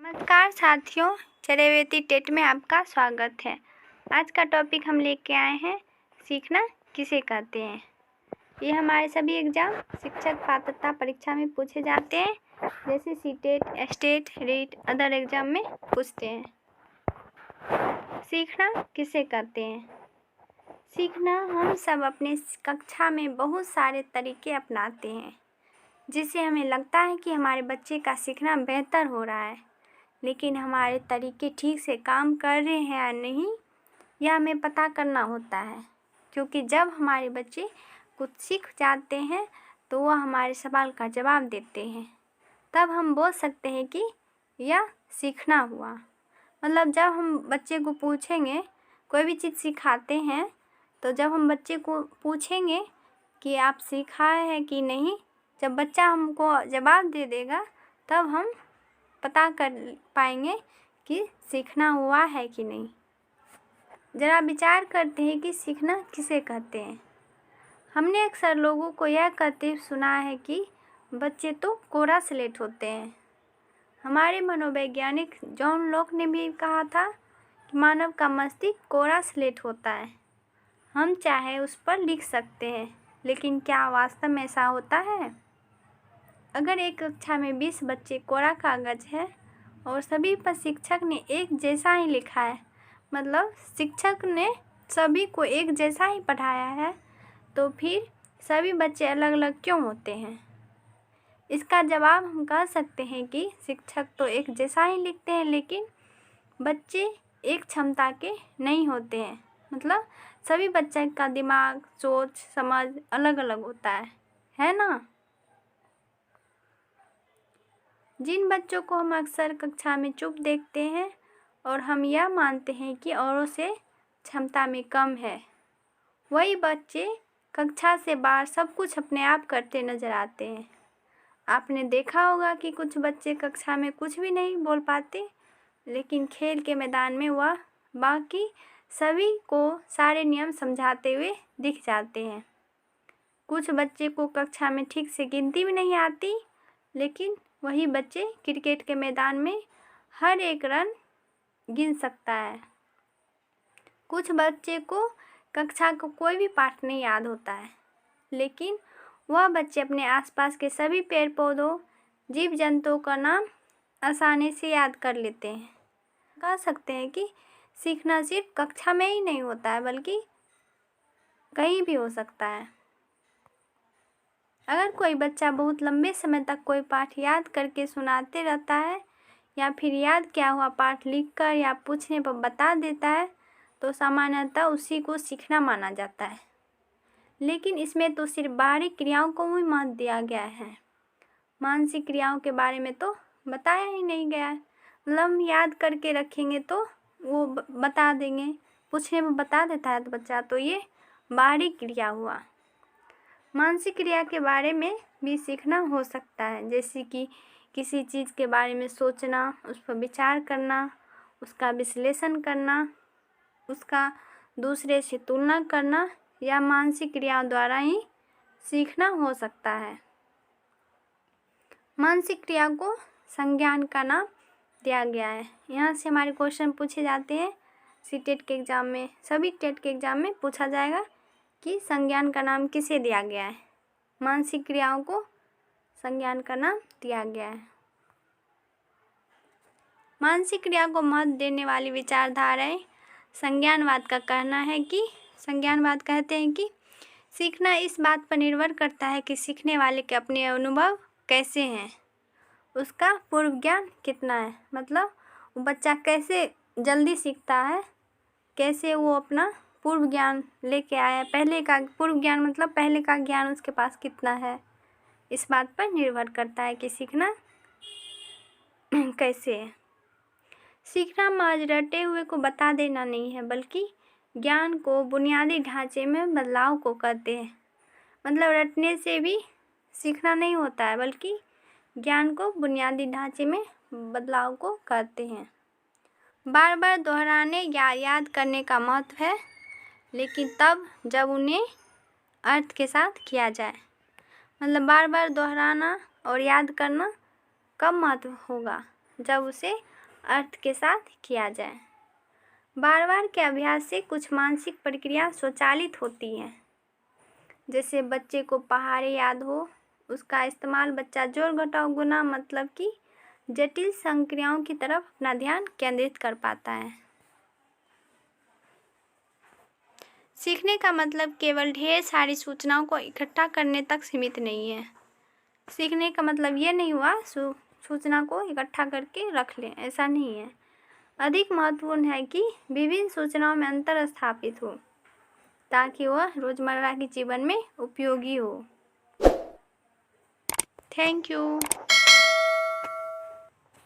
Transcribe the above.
नमस्कार साथियों, चरैवेती टेट में आपका स्वागत है। आज का टॉपिक हम लेके आए हैं, सीखना किसे कहते हैं। ये हमारे सभी एग्ज़ाम शिक्षक पात्रता परीक्षा में पूछे जाते हैं, जैसे सीटेट, एस्टेट, रीट, अदर एग्ज़ाम में पूछते हैं। सीखना किसे कहते हैं? सीखना हम सब अपने कक्षा में बहुत सारे तरीके अपनाते हैं, जिससे हमें लगता है कि हमारे बच्चे का सीखना बेहतर हो रहा है। लेकिन हमारे तरीके ठीक से काम कर रहे हैं या नहीं, यह हमें पता करना होता है, क्योंकि जब हमारे बच्चे कुछ सीख जाते हैं तो वह हमारे सवाल का जवाब देते हैं, तब हम बोल सकते हैं कि यह सीखना हुआ। मतलब जब हम बच्चे को पूछेंगे, कोई भी चीज़ सिखाते हैं, तो जब हम बच्चे को पूछेंगे कि आप सिखाए हैं कि नहीं, जब बच्चा हमको जवाब दे देगा, तब हम पता कर पाएंगे कि सीखना हुआ है कि नहीं। ज़रा विचार करते हैं कि सीखना किसे कहते हैं। हमने अक्सर लोगों को यह कहते सुना है कि बच्चे तो कोरा स्लेट होते हैं। हमारे मनोवैज्ञानिक जॉन लॉक ने भी कहा था कि मानव का मस्तिष्क कोरा स्लेट होता है। हम चाहे उस पर लिख सकते हैं, लेकिन क्या वास्तव में ऐसा होता है? अगर एक कक्षा में 20 बच्चे कोरा कागज़ है और सभी पर शिक्षक ने एक जैसा ही लिखा है, मतलब शिक्षक ने सभी को एक जैसा ही पढ़ाया है, तो फिर सभी बच्चे अलग अलग क्यों होते हैं? इसका जवाब हम कह सकते हैं कि शिक्षक तो एक जैसा ही लिखते हैं, लेकिन बच्चे एक क्षमता के नहीं होते हैं। मतलब सभी बच्चे का दिमाग, सोच, समझ अलग अलग होता है ना। जिन बच्चों को हम अक्सर कक्षा में चुप देखते हैं और हम यह मानते हैं कि औरों से क्षमता में कम है, वही बच्चे कक्षा से बाहर सब कुछ अपने आप करते नजर आते हैं। आपने देखा होगा कि कुछ बच्चे कक्षा में कुछ भी नहीं बोल पाते, लेकिन खेल के मैदान में वह बाकी सभी को सारे नियम समझाते हुए दिख जाते हैं। कुछ बच्चे को कक्षा में ठीक से गिनती भी नहीं आती, लेकिन वही बच्चे क्रिकेट के मैदान में हर एक रन गिन सकता है। कुछ बच्चे को कक्षा का कोई भी पाठ नहीं याद होता है, लेकिन वह बच्चे अपने आसपास के सभी पेड़ पौधों, जीव जंतुओं का नाम आसानी से याद कर लेते हैं। कह सकते हैं कि सीखना सिर्फ कक्षा में ही नहीं होता है, बल्कि कहीं भी हो सकता है। अगर कोई बच्चा बहुत लंबे समय तक कोई पाठ याद करके सुनाते रहता है, या फिर याद किया हुआ पाठ लिखकर या पूछने पर बता देता है, तो सामान्यतः उसी को सीखना माना जाता है। लेकिन इसमें तो सिर्फ बाहरी क्रियाओं को ही महत्व दिया गया है, मानसिक क्रियाओं के बारे में तो बताया ही नहीं गया है। मतलब हम याद करके रखेंगे तो वो बता देंगे, पूछने पर बता देता है तो बच्चा, तो ये बाहरी क्रिया हुआ। मानसिक क्रिया के बारे में भी सीखना हो सकता है, जैसे कि किसी चीज़ के बारे में सोचना, उस पर विचार करना, उसका विश्लेषण करना, उसका दूसरे से तुलना करना, या मानसिक क्रियाओं द्वारा ही सीखना हो सकता है। मानसिक क्रिया को संज्ञान का नाम दिया गया है। यहाँ से हमारे क्वेश्चन पूछे जाते हैं सीटेट के एग्ज़ाम में, सभी टेट के एग्ज़ाम में पूछा जाएगा कि संज्ञान का नाम किसे दिया गया है। मानसिक क्रियाओं को संज्ञान का नाम दिया गया है। मानसिक क्रिया को महत्व देने वाली विचारधाराएं संज्ञानवाद का कहना है कि संज्ञानवाद कहते हैं कि सीखना इस बात पर निर्भर करता है कि सीखने वाले के अपने अनुभव कैसे हैं, उसका पूर्व ज्ञान कितना है। मतलब वो बच्चा कैसे जल्दी सीखता है, कैसे वो अपना पूर्व ज्ञान लेके आया, पहले का पूर्व ज्ञान मतलब पहले का ज्ञान उसके पास कितना है, इस बात पर निर्भर करता है कि सीखना कैसे है। सीखना महज रटे हुए को बता देना नहीं है, बल्कि ज्ञान को बुनियादी ढांचे में बदलाव को कहते हैं। मतलब रटने से भी सीखना नहीं होता है, बल्कि ज्ञान को बुनियादी ढांचे में बदलाव को कहते हैं। बार बार दोहराने या याद करने का महत्व है, लेकिन तब जब उन्हें अर्थ के साथ किया जाए। मतलब बार बार दोहराना और याद करना कब महत्व होगा, जब उसे अर्थ के साथ किया जाए। बार बार के अभ्यास से कुछ मानसिक प्रक्रिया स्वचालित होती हैं। जैसे बच्चे को पहाड़े याद हो, उसका इस्तेमाल बच्चा जोड़ घटाव गुना मतलब कि जटिल संक्रियाओं की तरफ अपना ध्यान केंद्रित कर पाता है। सीखने का मतलब केवल ढेर सारी सूचनाओं को इकट्ठा करने तक सीमित नहीं है। सीखने का मतलब ये नहीं हुआ सूचना को इकट्ठा करके रख लें, ऐसा नहीं है। अधिक महत्वपूर्ण है कि विभिन्न सूचनाओं में अंतर स्थापित हो ताकि वह रोजमर्रा के जीवन में उपयोगी हो। Thank you.